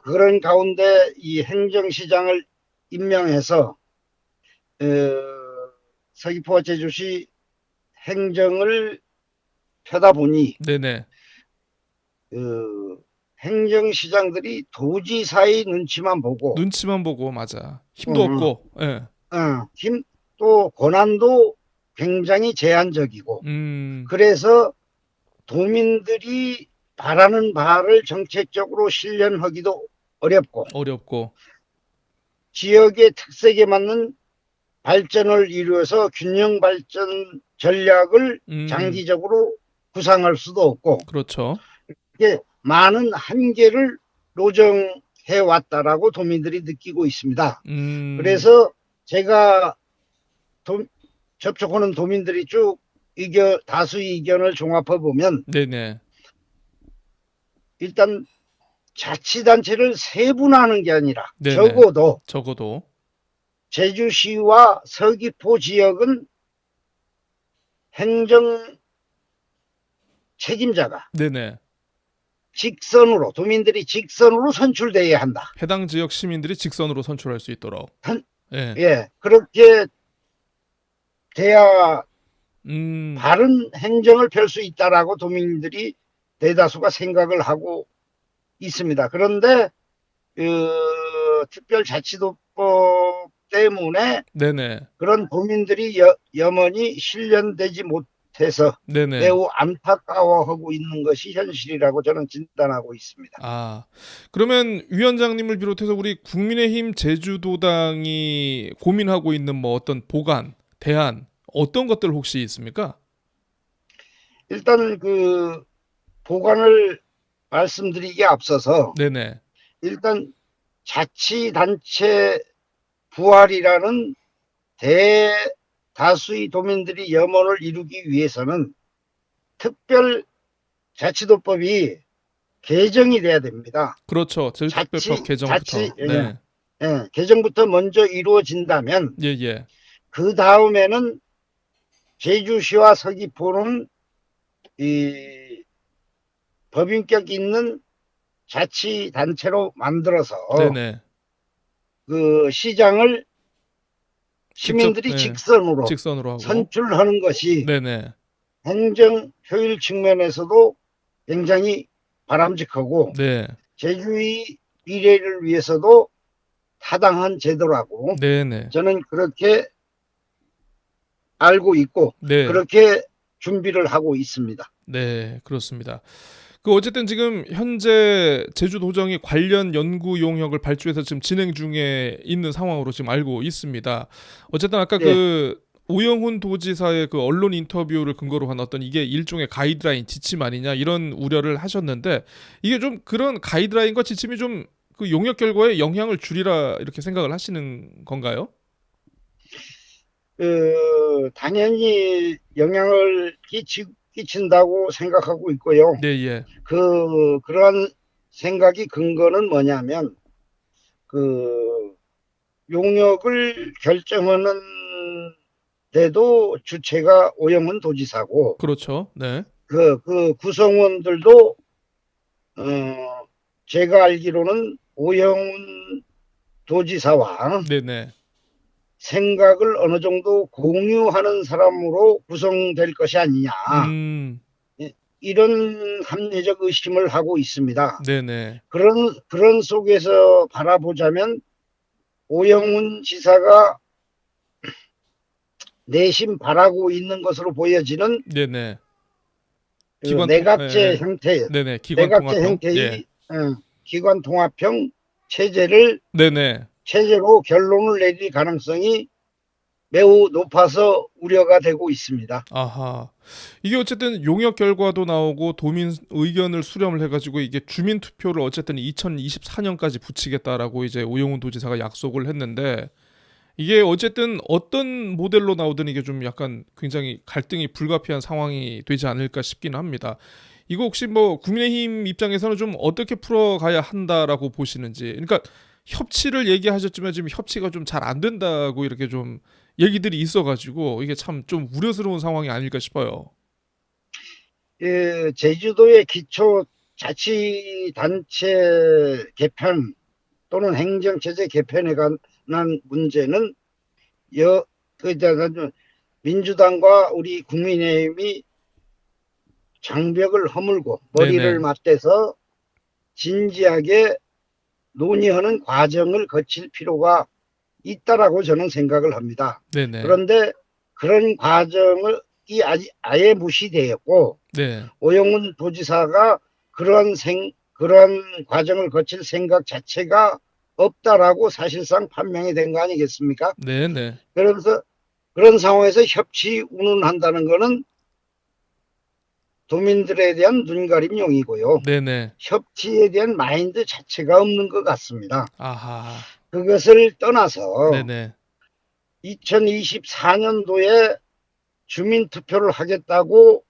그런 가운데 이 행정시장을 임명해서 서귀포와 제주시 행정을 펴다 보니 네네. 행정시장들이 도지사의 눈치만 보고 맞아. 힘도 없고. 예. 또 권한도 굉장히 제한적이고 그래서 도민들이 바라는 바를 정책적으로 실현하기도 어렵고 지역의 특색에 맞는 발전을 이루어서 균형 발전 전략을 장기적으로 구상할 수도 없고 그렇죠. 이게 많은 한계를 해왔다라고 도민들이 느끼고 있습니다. 그래서 그래서 제가 접촉하는 도민들이 쭉 다수의 의견을 종합해 보면 네네. 일단 자치단체를 세분화하는 게 아니라 네네. 적어도 제주시와 서귀포 지역은 행정 책임자가 네네. 도민들이 직선으로 선출돼야 한다. 해당 지역 시민들이 직선으로 선출할 수 있도록. 예. 예, 그렇게 돼야 음. 바른 행정을 펼 수 있다라고 도민들이 대다수가 생각을 하고 있습니다. 그런데 특별자치도법 때문에 네네. 그런 도민들이 염원이 실현되지 못해서 네네. 매우 안타까워하고 있는 것이 현실이라고 저는 진단하고 있습니다. 아, 그러면 위원장님을 비롯해서 우리 국민의힘 제주도당이 고민하고 있는 뭐 어떤 보관, 대안, 어떤 것들 혹시 있습니까? 일단 그 보관을 말씀드리기에 앞서서 네네. 일단 자치단체 부활이라는 대다수의 도민들이 염원을 이루기 위해서는 특별자치도법이 개정이 돼야 됩니다. 그렇죠. 제주특별법 개정부터. 네. 예, 개정부터 먼저 이루어진다면 예, 예. 그 다음에는 제주시와 서귀포는 이 법인격 있는 자치단체로 만들어서 네네. 그 시장을 시민들이 네. 직선으로 직선으로 하고. 선출하는 것이 네네. 행정 효율 측면에서도 굉장히 바람직하고 네. 제주의 미래를 위해서도 타당한 제도라고 네네. 저는 그렇게 알고 있고 네. 그렇게 준비를 하고 있습니다. 네, 그렇습니다. 그 어쨌든 지금 현재 제주도정이 관련 연구 용역을 발주해서 지금 진행 중에 있는 상황으로 지금 알고 있습니다. 어쨌든 아까 네. 그 오영훈 도지사의 그 언론 인터뷰를 근거로 한 어떤 이게 일종의 가이드라인 지침 아니냐 이런 우려를 하셨는데 이게 좀 그런 가이드라인과 지침이 좀 그 용역 결과에 영향을 주리라 이렇게 생각을 하시는 건가요? 당연히 영향을 끼친다고 생각하고 있고요. 네, 예. 그러한 생각이 근거는 뭐냐면 그 용역을 결정하는 데도 주체가 오영훈 도지사고 그렇죠. 네. 그 구성원들도 제가 알기로는 오영훈 도지사와 네네. 생각을 어느 정도 공유하는 사람으로 구성될 것이 아니냐 이런 합리적 의심을 하고 있습니다. 네네. 그런 속에서 바라보자면 오영훈 지사가 내심 바라고 있는 것으로 보여지는 네네. 그 기관 내각제 형태, 네네. 기관 내각제 통합형. 형태의 예. 기관 통합형 체제로 결론을 내릴 가능성이 매우 높아서 우려가 되고 있습니다. 아하. 이게 어쨌든 용역 결과도 나오고 도민 의견을 수렴을 해가지고 이게 주민 투표를 어쨌든 2024년까지 붙이겠다라고 이제 오영훈 도지사가 약속을 했는데 이게 어쨌든 어떤 모델로 나오든 이게 좀 약간 굉장히 갈등이 불가피한 상황이 되지 않을까 싶기는 합니다. 이거 혹시 뭐 국민의힘 입장에서는 좀 어떻게 풀어가야 한다라고 보시는지. 그러니까 협치를 얘기하셨지만 지금 협치가 좀 잘 안 된다고 이렇게 좀 얘기들이 있어가지고 이게 참 좀 우려스러운 상황이 아닐까 싶어요. 제주도의 기초자치단체 개편 또는 행정체제 개편에 관한 문제는 민주당과 우리 국민의힘이 장벽을 허물고 머리를 네네. 맞대서 진지하게 논의하는 과정을 거칠 필요가 있다라고 저는 생각을 합니다. 네네. 그런데 그런 과정이 아예 무시되었고 네. 오영훈 도지사가 그런 과정을 거칠 생각 자체가 없다라고 사실상 판명이 된 거 아니겠습니까? 네네. 그러면서 그런 상황에서 협치 운운한다는 거는 도민들에 대한 눈가림용이고요. 네네. 협치에 대한 마인드 자체가 없는 것 같습니다. 아하. 그것을 떠나서 네네. 2024년도에 주민투표를 하겠다고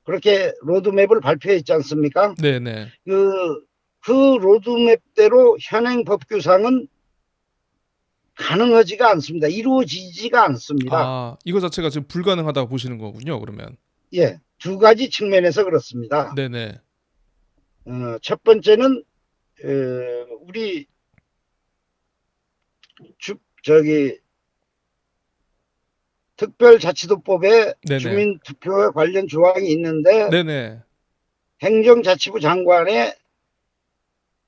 그렇게 로드맵을 발표했지 않습니까? 네네. 그 로드맵대로 현행 법규상은 가능하지가 않습니다. 이루어지지가 않습니다. 아, 이거 자체가 지금 불가능하다고 보시는 거군요, 그러면. 예, 두 가지 측면에서 그렇습니다. 네네. 첫 번째는 우리 저기 특별자치도법에 네네. 주민투표에 관련 조항이 있는데 네네. 행정자치부 장관의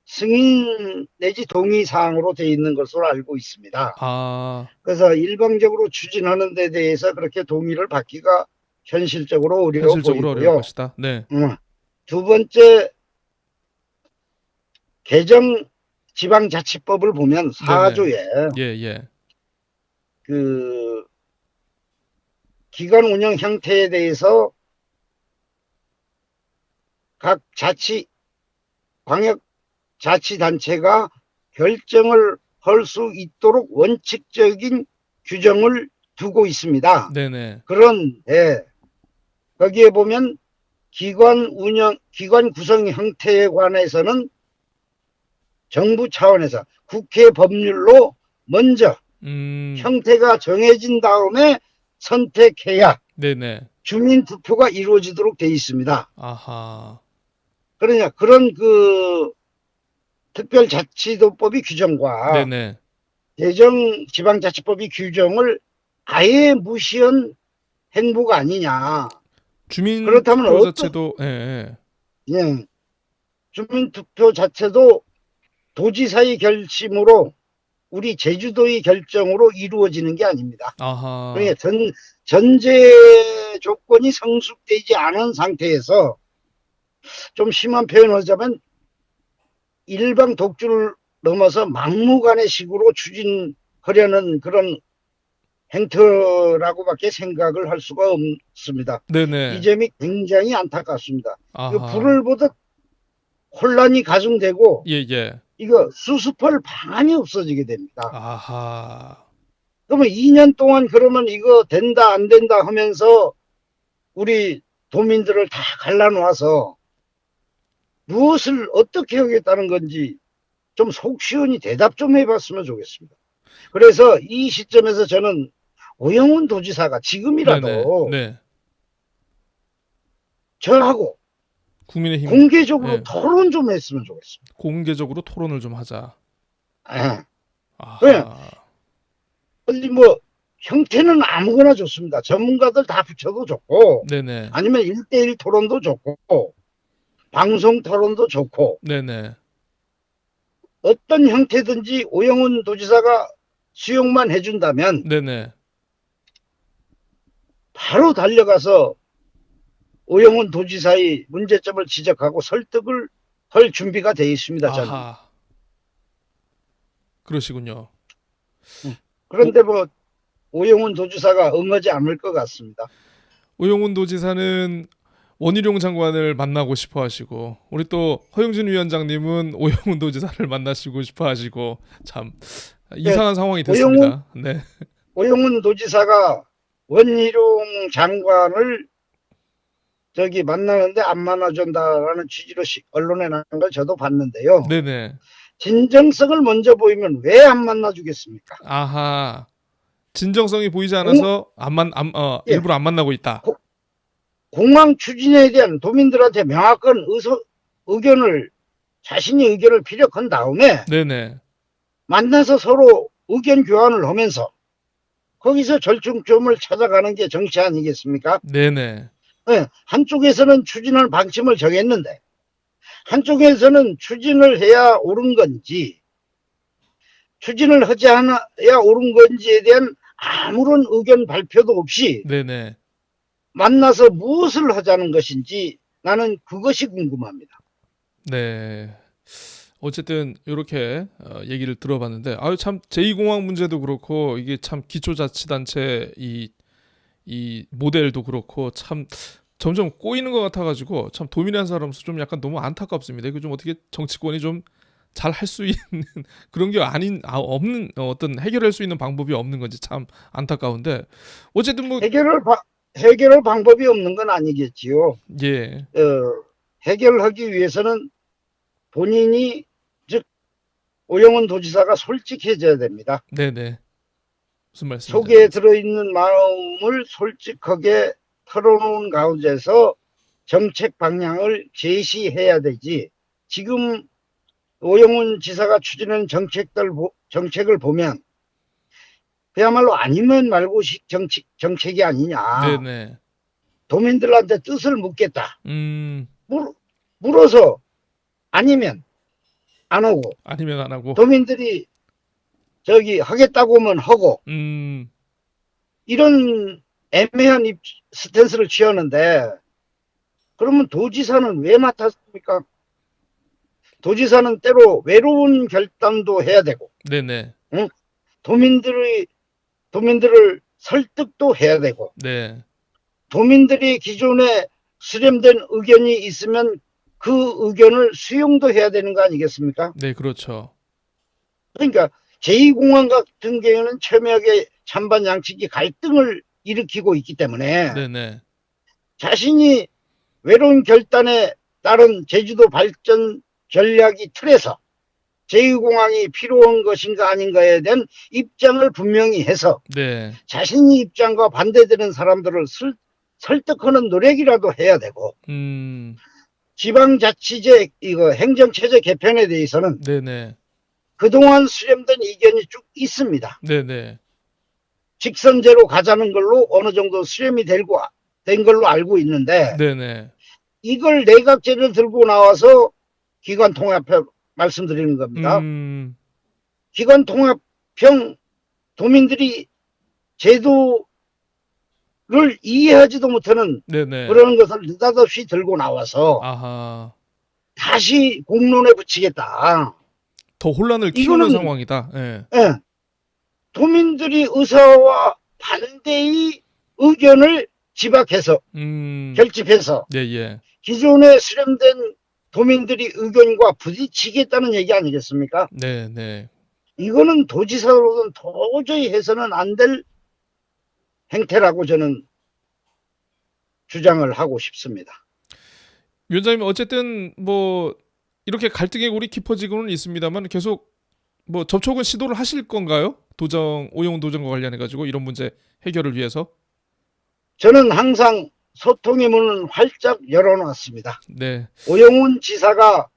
승인 내지 동의 사항으로 되어 있는 것으로 알고 있습니다. 아, 그래서 일방적으로 추진하는 데 대해서 그렇게 동의를 받기가 현실적으로 어려워 현실적으로 어려울 보이고요. 것이다. 네. 두 번째, 개정 지방자치법을 보면 4조에 예, 예. 그 기관 운영 형태에 대해서 각 광역 자치단체가 결정을 할 수 있도록 원칙적인 규정을 두고 있습니다. 네네. 그런데 거기에 보면 기관 구성 형태에 관해서는 정부 차원에서 국회 법률로 먼저 형태가 정해진 다음에 선택해야 네네. 주민투표가 이루어지도록 되어 있습니다. 아하. 그러냐, 그런 특별자치도법의 규정과 네네. 지방자치법의 규정을 아예 무시한 행보가 아니냐. 그렇다면 주민투표 자체도, 예, 예. 예, 주민투표 자체도 도지사의 결심으로 우리 제주도의 결정으로 이루어지는 게 아닙니다. 아하. 그러니까 전제 조건이 성숙되지 않은 상태에서 좀 심한 표현을 하자면 일방 독주를 넘어서 막무가내 식으로 추진하려는 그런 행태라고밖에 생각을 할 수가 없습니다. 네네. 이 점이 굉장히 안타깝습니다. 아하. 불을 보듯 혼란이 가중되고 예, 예. 이거 수습할 방안이 없어지게 됩니다. 아하. 그러면 2년 동안 그러면 이거 된다 안 된다 하면서 우리 도민들을 다 갈라놓아서 무엇을 어떻게 하겠다는 건지 좀 속 시원히 대답 좀 해봤으면 좋겠습니다. 그래서 이 시점에서 저는 오영훈 도지사가 지금이라도 네네. 네. 저하고 국민의힘 공개적으로 네. 토론 좀 했으면 좋겠습니다. 공개적으로 토론을 좀 하자. 예. 아하. 어디 뭐 형태는 아무거나 좋습니다. 전문가들 다 붙여도 좋고 네네. 아니면 1대1 토론도 좋고 방송 토론도 좋고 네네. 어떤 형태든지 오영훈 도지사가 수용만 해준다면 네네. 바로 달려가서 오영훈 도지사의 문제점을 지적하고 설득을 할 준비가 되어 있습니다. 저는. 아하. 그러시군요. 그런데 뭐 오영훈 도지사가 응하지 않을 것 같습니다. 오영훈 도지사는 원희룡 장관을 만나고 싶어 하시고 우리 또 허영진 위원장님은 오영훈 도지사를 만나시고 싶어 하시고 참 이상한 상황이 됐습니다. 네. 오영훈 도지사가 원희룡 장관을 저기 만나는데 안 만나준다라는 취지로 언론에 나온 걸 저도 봤는데요. 네네. 진정성을 먼저 보이면 왜 안 만나주겠습니까? 아하. 진정성이 보이지 않아서 예. 일부러 안 만나고 있다. 공항 추진에 대한 도민들한테 명확한 의견을 자신의 의견을 피력한 다음에 네네. 만나서 서로 의견 교환을 하면서 거기서 절충점을 찾아가는 게 정치 아니겠습니까? 네네. 네, 한쪽에서는 추진할 방침을 정했는데 한쪽에서는 추진을 해야 옳은 건지 추진을 하지 않아야 옳은 건지에 대한 아무런 의견 발표도 없이 네네. 만나서 무엇을 하자는 것인지 나는 그것이 궁금합니다. 네. 어쨌든 이렇게 얘기를 들어봤는데 아유 참 제2공항 문제도 그렇고 이게 참 기초자치단체 이 모델도 그렇고 참 점점 꼬이는 것 같아가지고 참 도민한 사람으로서 좀 약간 너무 안타깝습니다. 이거 좀 어떻게 정치권이 좀 잘 할 수 있는 그런 게 없는 어떤 해결할 수 있는 방법이 없는 건지 참 안타까운데 어쨌든 뭐 해결할 방법이 없는 건 아니겠지요. 예, 해결하기 위해서는 본인이 즉 오영훈 도지사가 솔직해져야 됩니다. 네네. 무슨 말씀이죠? 속에 들어있는 마음을 솔직하게 털어놓은 가운데서 정책 방향을 제시해야 되지. 지금 오영훈 지사가 추진하는 정책을 보면 그야말로 아니면 말고식 정책이 아니냐. 네네. 도민들한테 뜻을 묻겠다. 음, 물어서 아니면 안 하고 아니면 안 하고. 도민들이 하겠다고 하면 하고 이런 애매한 스탠스를 취하는데 그러면 도지사는 왜 맡았습니까? 도지사는 때로 외로운 결단도 해야 되고 네네. 도민들을 설득도 해야 되고 네. 도민들이 기존에 수렴된 의견이 있으면 그 의견을 수용도 해야 되는 거 아니겠습니까? 네, 그렇죠. 그러니까 제2공항 같은 경우는 첨예하게 찬반 양측이 갈등을 일으키고 있기 때문에 네네. 자신이 외로운 결단에 따른 제주도 발전 전략이 틀에서 제2공항이 필요한 것인가 아닌가에 대한 입장을 분명히 해서 네. 자신의 입장과 반대되는 사람들을 설득하는 노력이라도 해야 되고 지방자치제 행정체제 개편에 대해서는 네네. 그동안 수렴된 의견이 쭉 있습니다. 네네. 직선제로 가자는 걸로 어느 정도 수렴이 된 걸로 알고 있는데 네네. 이걸 내각제를 들고 나와서 기관 통합형 말씀드리는 겁니다. 기관 통합형 도민들이 제도를 이해하지도 못하는 네네. 그런 것을 느닷없이 들고 나와서 아하. 다시 공론에 붙이겠다. 더 혼란을 키우는 상황이다. 예. 예. 도민들이 의사와 반대의 의견을 집약해서 결집해서 예. 기존에 수렴된 도민들이 의견과 부딪히겠다는 얘기 아니겠습니까? 네네. 이거는 도지사로서는 도저히 해서는 안 될 행태라고 저는 주장을 하고 싶습니다. 위원장님 어쨌든 뭐 이렇게 갈등의 골이 깊어지고는 있습니다만 계속 뭐 접촉은 시도를 하실 건가요? 오영훈 도정과 관련해 가지고 이런 문제 해결을 위해서? 저는 항상 소통의 문은 활짝 열어놨습니다. 네. 오영훈 지사가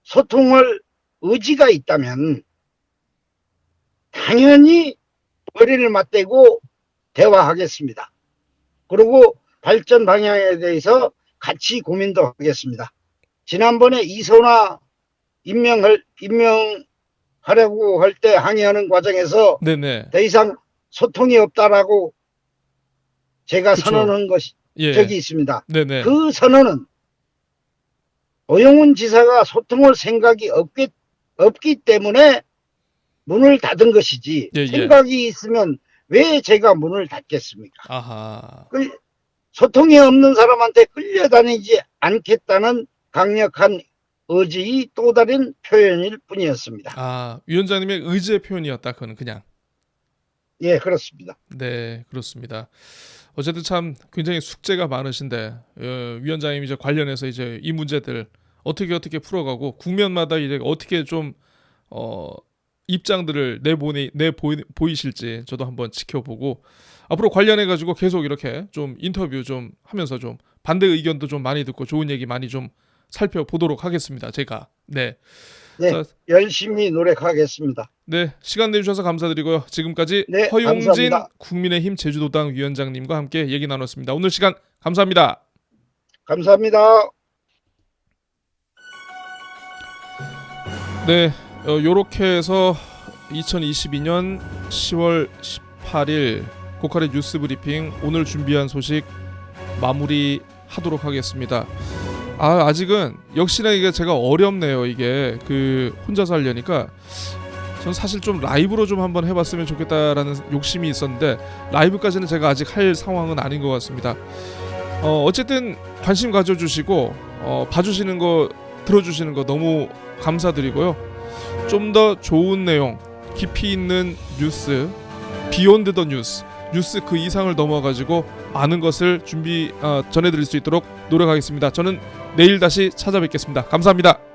소통할 의지가 있다면 당연히 머리를 맞대고 대화하겠습니다. 그리고 발전 방향에 대해서 같이 고민도 하겠습니다. 지난번에 이선화 임명하려고 할 때 항의하는 과정에서 네네. 더 이상 소통이 없다라고 제가 그쵸. 선언한 적이 있습니다. 네네. 그 선언은 오영훈 지사가 소통할 생각이 없기 때문에 문을 닫은 것이지 생각이 있으면 왜 제가 문을 닫겠습니까? 아하. 소통이 없는 사람한테 끌려다니지 않겠다는 강력한 의지의 또 다른 표현일 뿐이었습니다. 아, 위원장님의 의지의 표현이었다. 그거는 그냥. 예, 그렇습니다. 네, 그렇습니다. 어쨌든 참 굉장히 숙제가 많으신데 위원장님이 이제 관련해서 이제 이 문제들 어떻게 풀어가고 국면마다 이제 어떻게 좀 입장들을 보이실지 저도 한번 지켜보고 앞으로 관련해 가지고 계속 이렇게 좀 인터뷰 좀 하면서 좀 반대 의견도 좀 많이 듣고 좋은 얘기 많이 좀 살펴보도록 하겠습니다. 제가 네, 자, 열심히 노력하겠습니다. 네, 시간 내주셔서 감사드리고요. 지금까지 네, 허용진 감사합니다. 국민의힘 제주도당 위원장님과 함께 얘기 나눴습니다. 오늘 시간 감사합니다. 감사합니다. 네, 요렇게 해서 2022년 10월 18일 고칼의 뉴스 브리핑 오늘 준비한 소식 마무리하도록 하겠습니다. 아직은 역시나 이게 제가 어렵네요. 이게 혼자서 하려니까 전 사실 좀 라이브로 좀 한번 해봤으면 좋겠다라는 욕심이 있었는데 라이브까지는 제가 아직 할 상황은 아닌 것 같습니다. 어쨌든 관심 가져주시고 봐주시는 거 들어주시는 거 너무 감사드리고요. 좀 더 좋은 내용, 깊이 있는 뉴스, 비욘드 더 뉴스 그 이상을 넘어가지고 많은 것을 전해드릴 수 있도록 노력하겠습니다. 저는 내일 다시 찾아뵙겠습니다. 감사합니다.